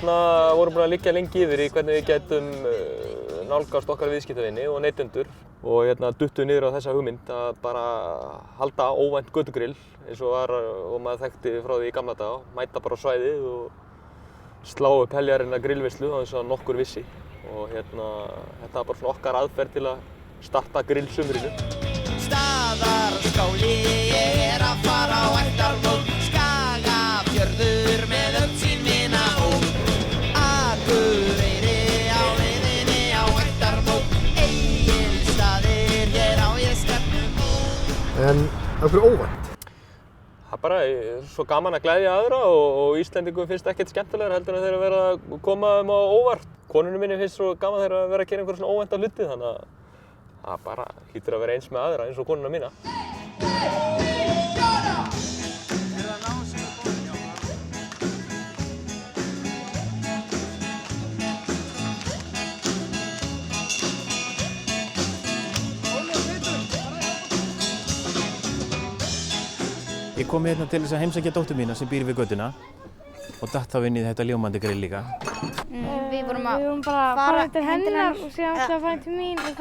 vorum búin að liggja lengi yfir í hvernig við gætum nálgast okkar viðskiptavini og neytendur og duttum niður á þessa hugmynd að bara halda óvænt götugrill eins og maður þekkti frá því í gamla daga, mæta bara á svæðið og slá upp heljarinnar grillveislu á þess að nokkur vissi og þetta var bara svona okkar aðferð til að starta grillsumrinu. Staðarskáli, ég að fara á ættarmót, Skagafjörður með sín vinahóp, Akureyri á leiðinni á ættarmót, Egilsstaðir, hér á ég stefnum. En af hverju óvænt? Það er bara svo gaman að gleðja aðra og Íslendingum finnst ekkert skemmtilegra heldur en þeir að vera að koma á óvart. Konunum minni finnst svo gaman þeir að vera að gera einhverja svona óvænta hluti þannig að það bara hlýtur að vera eins með aðra eins og konuna mína. Ég kom hérna til þess að heimsækja dóttur mína sem býr við götuna og datt þá inn í þetta ljómandi grill líka. Við vorum bara að fara til hennar og síðan ætlaði að fara til mín og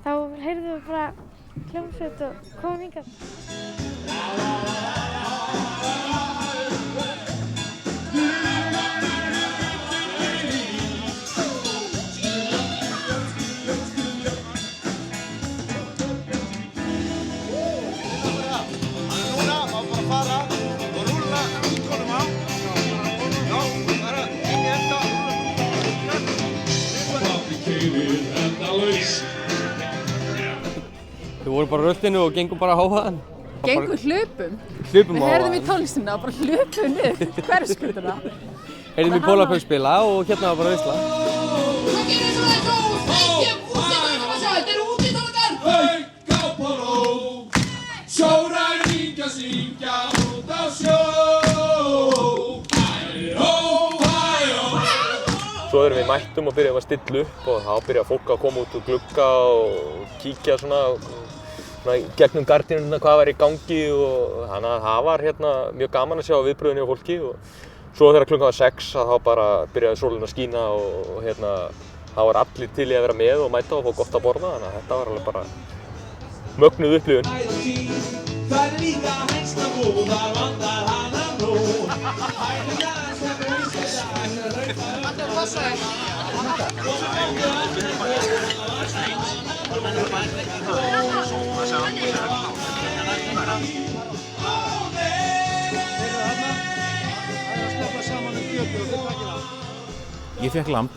þá heyrðum við bara hljómsveit og komum hingað. Við vorum bara á röltinu og gengum bara hávaðan. Gengum hlupum? Hlupum Við heyrðum í tónlistina og bara hlupum niður hverfisgötuna. Heyrðum í Pólapögg spila og hérna var bara veisla. Það gerir svo það góð, ég fústi að sjá, þetta eru útistandar. Hauk á Póló, sjóræningjar syngja út á sjó. Svo þegar við mættum og byrjuðum að stilla upp og þá byrjaði fólk að koma út úr glugga og kíkja svona gegnum gardínuna hvað var í gangi og þannig að það var mjög gaman að sjá viðbrögðin hjá fólki og svo þegar klukkan var 6 þá bara byrjaði sólin að skína og það var allir til í að vera með og mæta og fá gott að borða þannig að þetta var alveg bara mögnuð upplifun. Það er líka hægsta bú, þar vandar hana nú. Ég fékk lamb,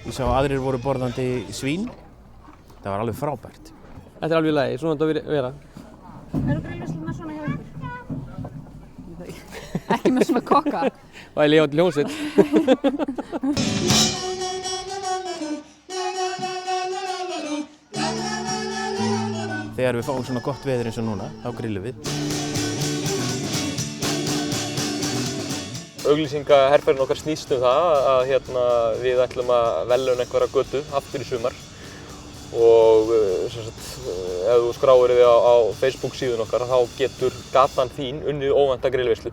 ég sá að aðrir voru borðandi svín. Það var alveg frábært. Þetta er alveg í lagi, svona þetta vera. Eru grillveislunar svona hjá ykkur? Ekki með svona kokka? Það er lifandi hljómsveit. Þegar við fáum svona gott veður eins og núna, þá grillum við. Auglýsingaherferðin okkar snýst það að við ætlum að velja einhverja götu aftur í sumar og ef þú skráir þig á Facebook síðun okkar þá getur gatan þín unnið óvænta grillveislu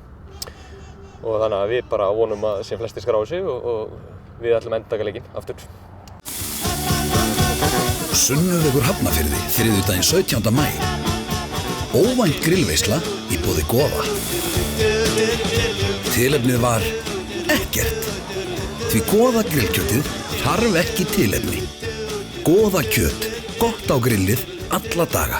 og þannig að við bara vonum að sem flestir skráir sig og við ætlum að endaka leikinn aftur. Sunnuvegur Hafnarfirði, þriðjudaginn 17. maí. Óvænt grillveisla í boði Goða. Tilefnið var ekkert. Því Goða grillkjötið þarf ekki tilefni. Goða kjöt, gott á grillið alla daga.